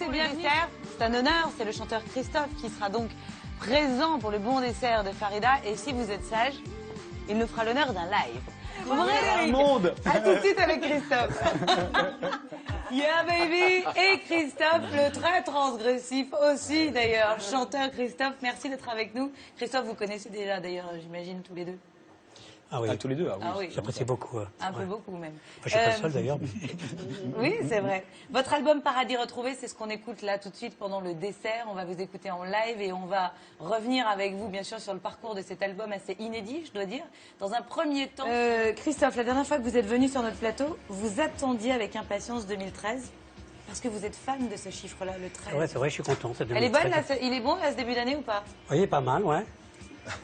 et bienvenue. C'est un honneur, c'est le chanteur Christophe qui sera donc présent pour le bon dessert de Farida. Et si vous êtes sage, il nous fera l'honneur d'un live. Monde. À tout de suite avec Christophe. Yeah baby. Et Christophe, le très transgressif aussi d'ailleurs. Chanteur Christophe, merci d'être avec nous. Christophe, vous connaissez déjà d'ailleurs, j'imagine, tous les deux. Ah oui, tous les deux, Ah oui. j'apprécie beaucoup. Un peu beaucoup même. Enfin, je suis pas seul d'ailleurs. Mais... Oui, c'est vrai. Votre album Paradis retrouvé, c'est ce qu'on écoute là tout de suite pendant le dessert. On va vous écouter en live et on va revenir avec vous, bien sûr, sur le parcours de cet album assez inédit, je dois dire. Dans un premier temps, Christophe, la dernière fois que vous êtes venu sur notre plateau, vous attendiez avec impatience 2013 parce que vous êtes fan de ce chiffre-là, le 13. Ouais, c'est vrai, je suis content. Elle est bonne, là, il est bon là, ce début d'année ou pas? Oui, pas mal, ouais.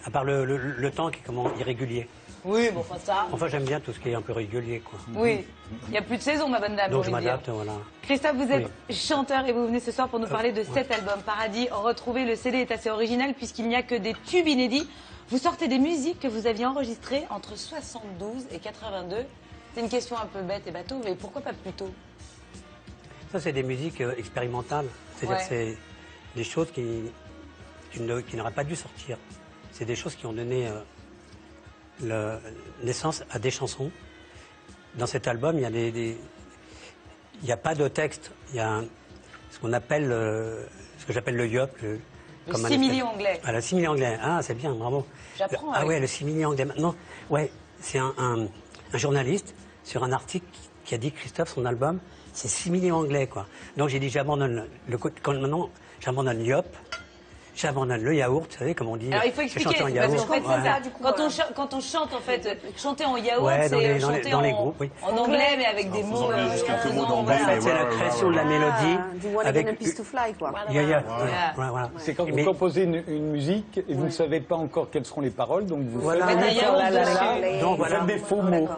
À part le temps qui est comment irrégulier. Oui, bon, enfin ça. Enfin, j'aime bien tout ce qui est un peu régulier, quoi. Oui, il n'y a plus de saison, ma bonne dame. Donc je m'adapte, voilà. Christophe, vous êtes chanteur et vous venez ce soir pour nous parler de cet album, Paradis retrouvé. Le CD est assez original puisqu'il n'y a que des tubes inédits. Vous sortez des musiques que vous aviez enregistrées entre 72 et 82. C'est une question un peu bête et bateau, mais pourquoi pas plus tôt? Ça, c'est des musiques expérimentales. C'est-à-dire que c'est des choses qui n'auraient pas dû sortir. C'est des choses qui ont donné naissance à des chansons. Dans cet album, il n'y a pas de texte. Il y a ce qu'on appelle, ce que j'appelle le yop. Le simili anglais. Ah, le simili anglais. Ah, c'est bien, bravo. J'apprends. Ah ouais, le simili anglais. Maintenant, ouais, c'est un journaliste sur un article qui a dit que Christophe, son album, c'est simili anglais, quoi. Donc j'ai dit, j'abandonne maintenant, j'abandonne yop. J'abandonne le yaourt, vous savez, comme on dit. Alors il faut expliquer, parce qu'en fait, c'est ça, du coup, quand on chante, en fait, chanter en yaourt, c'est chanter dans les groupes, oui. en anglais, mais avec des mots. quelques mots d'anglais. En fait, c'est la création de la mélodie. Du Wanna Get a Piece to Fly, quoi. Voilà. C'est quand vous composez une musique et vous ne savez pas encore quelles seront les paroles, donc vous Voilà. faites Donc vous faites des faux mots.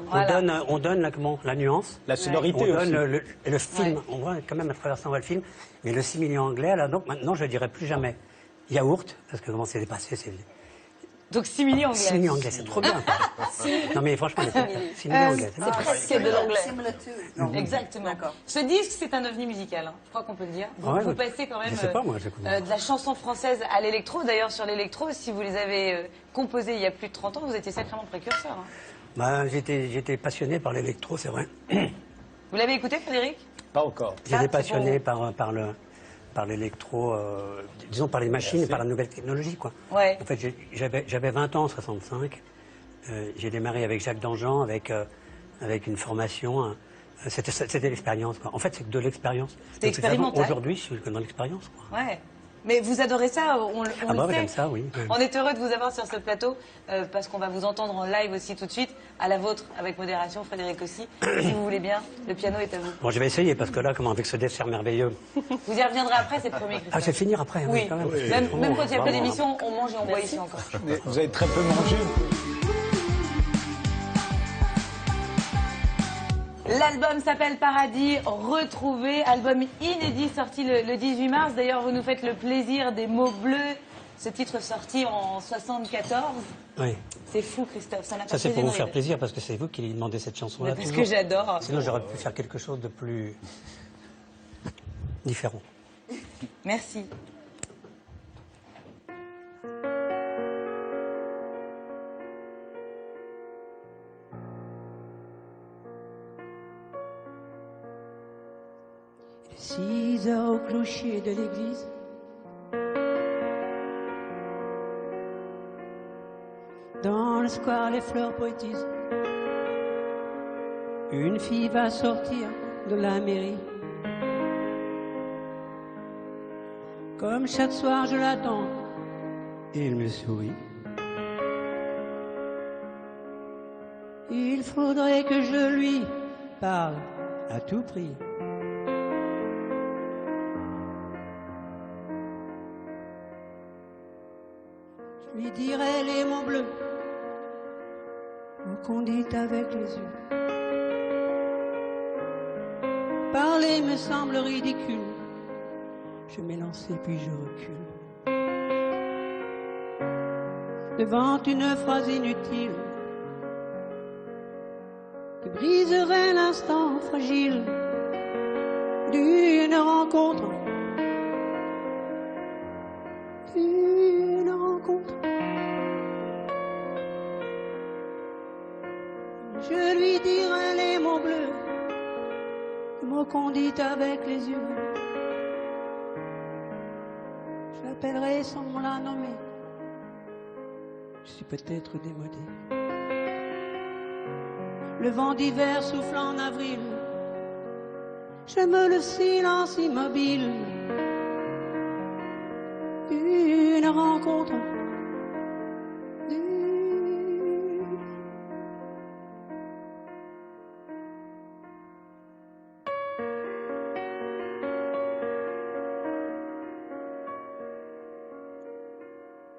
on donne la nuance. La sonorité On donne aussi. le film. On voit quand même à travers ça, on voit le film. Mais le simili anglais, là, donc maintenant, je ne dirai plus jamais yaourt, parce que comment c'est dépassé, c'est... Donc simili anglais. Simili anglais, c'est trop bien. Non mais franchement, simili anglais. C'est presque de l'anglais. Similar to. Exactement. Ce disque, c'est un ovni musical, hein. Je crois qu'on peut le dire. Vous passez quand même je sais pas, moi, j'écoute. de la chanson française à l'électro. D'ailleurs, sur l'électro, si vous les avez composés il y a plus de 30 ans, vous étiez sacrément précurseur. Hein. Bah, j'étais passionné par l'électro, c'est vrai. Vous l'avez écouté, Frédéric? Pas encore. J'étais passionné par l'électro, disons par les machines et par la nouvelle technologie, quoi. Ouais. En fait, j'avais 20 ans en 65. J'ai démarré avec Jacques Danjean, avec une formation. C'était l'expérience, quoi. En fait, c'est de l'expérience. C'était expérimental. Aujourd'hui, je suis dans l'expérience, quoi. Ouais. Mais vous adorez ça, on le sait. J'aime ça, oui. On est heureux de vous avoir sur ce plateau parce qu'on va vous entendre en live aussi tout de suite. À la vôtre, avec modération, Frédéric aussi. Si vous voulez bien, le piano est à vous. Bon, je vais essayer parce que là, comment avec ce dessert merveilleux. Vous y reviendrez après, c'est promis, Christophe. Ah, je vais finir après, oui. Quand même. Oui. Même quand il n'y a pas d'émission, on mange et on boit ici encore. Mais vous avez très peu mangé. L'album s'appelle Paradis retrouvé, album inédit sorti le 18 mars. D'ailleurs, vous nous faites le plaisir des mots bleus. Ce titre sorti en 74. Oui. C'est fou, Christophe. Ça n'a pas Ça, c'est fait pour vous des faire nouvelles. plaisir parce que c'est vous qui lui demandez cette chanson-là. Parce que j'adore. Sinon, j'aurais pu faire quelque chose de plus différent. Merci. Il est 6 heures au clocher de l'église. Dans le square, les fleurs poétisent. Une fille va sortir de la mairie. Comme chaque soir, je l'attends. Et il me sourit. Il faudrait que je lui parle à tout prix. Je lui dirai les mots bleus qu'on dit avec les yeux. Parler me semble ridicule. Je m'élance et puis je recule. Devant une phrase inutile qui briserait l'instant fragile d'une rencontre rencontre. Je lui dirai les mots bleus, les mots qu'on dit avec les yeux. J'appellerai sans la nommer. Je suis peut-être démodé. Le vent d'hiver souffle en avril. J'aime le silence immobile d'une rencontre.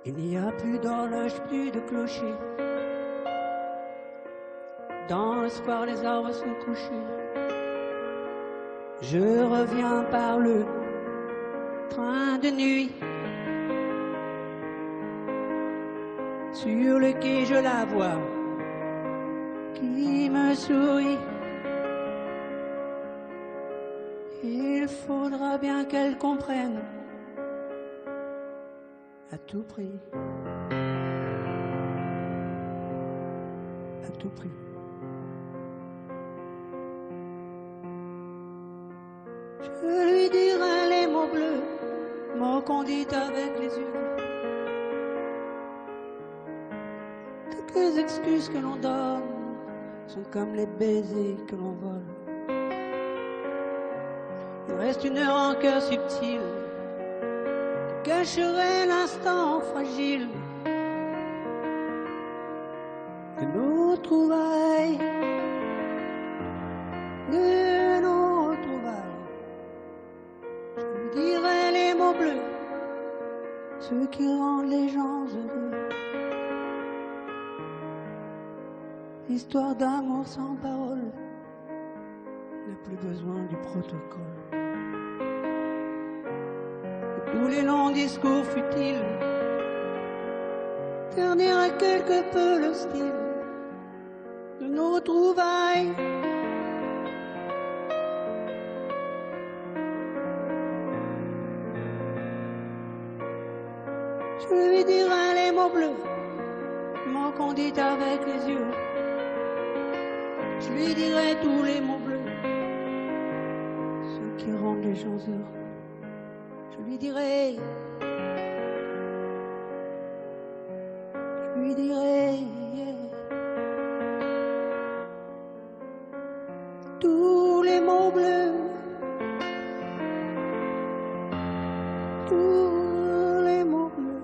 Il n'y a plus d'horloge, plus de clocher. Dans le square, les arbres sont couchés. Je reviens par le train de nuit. Sur le quai, je la vois qui me sourit. Il faudra bien qu'elle comprenne à tout prix. À tout prix. Je lui dirai les mots bleus, mots qu'on dit avec les yeux. Toutes les excuses que l'on donne sont comme les baisers que l'on vole. Il reste une rancœur subtile qui cacherait l'instant fragile de nos trouvailles. De nos trouvailles. Je lui dirai les mots bleus, ceux qui rendent les gens heureux. L'histoire d'amour sans parole n'a plus besoin du protocole. Et tous les longs discours futiles terniraient quelque peu le style de nos trouvailles. Je lui dirai les mots bleus, mots qu'on dit avec les yeux. Je lui dirai tous les mots bleus, ceux qui rendent les gens heureux. Je lui dirai, tous les mots bleus, tous les mots bleus.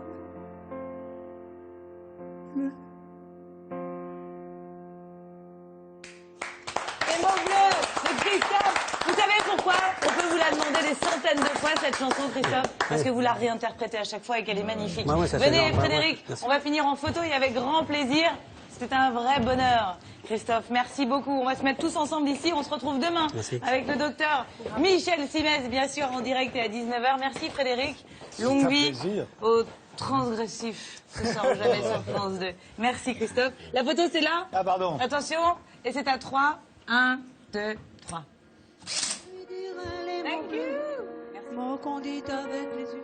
Les mots bleus de Christophe. Vous savez pourquoi on peut vous la demander des centaines de fois, cette chanson, Christophe? Parce que vous la réinterprétez à chaque fois et qu'elle est magnifique. Ouais, ça Venez, fait Frédéric, on va finir en photo et avec grand plaisir. C'était un vrai bonheur. Christophe, merci beaucoup. On va se mettre tous ensemble ici. On se retrouve demain avec le docteur Michel Simès, bien sûr, en direct et à 19h. Merci, Frédéric. Longue vie au transgressif. Ce sera jamais sur France 2. Merci, Christophe. La photo, c'est là. Ah, pardon. Attention. Et c'est à 3. 1, 2, 3. Thank you. Mots qu'on dit avec les yeux.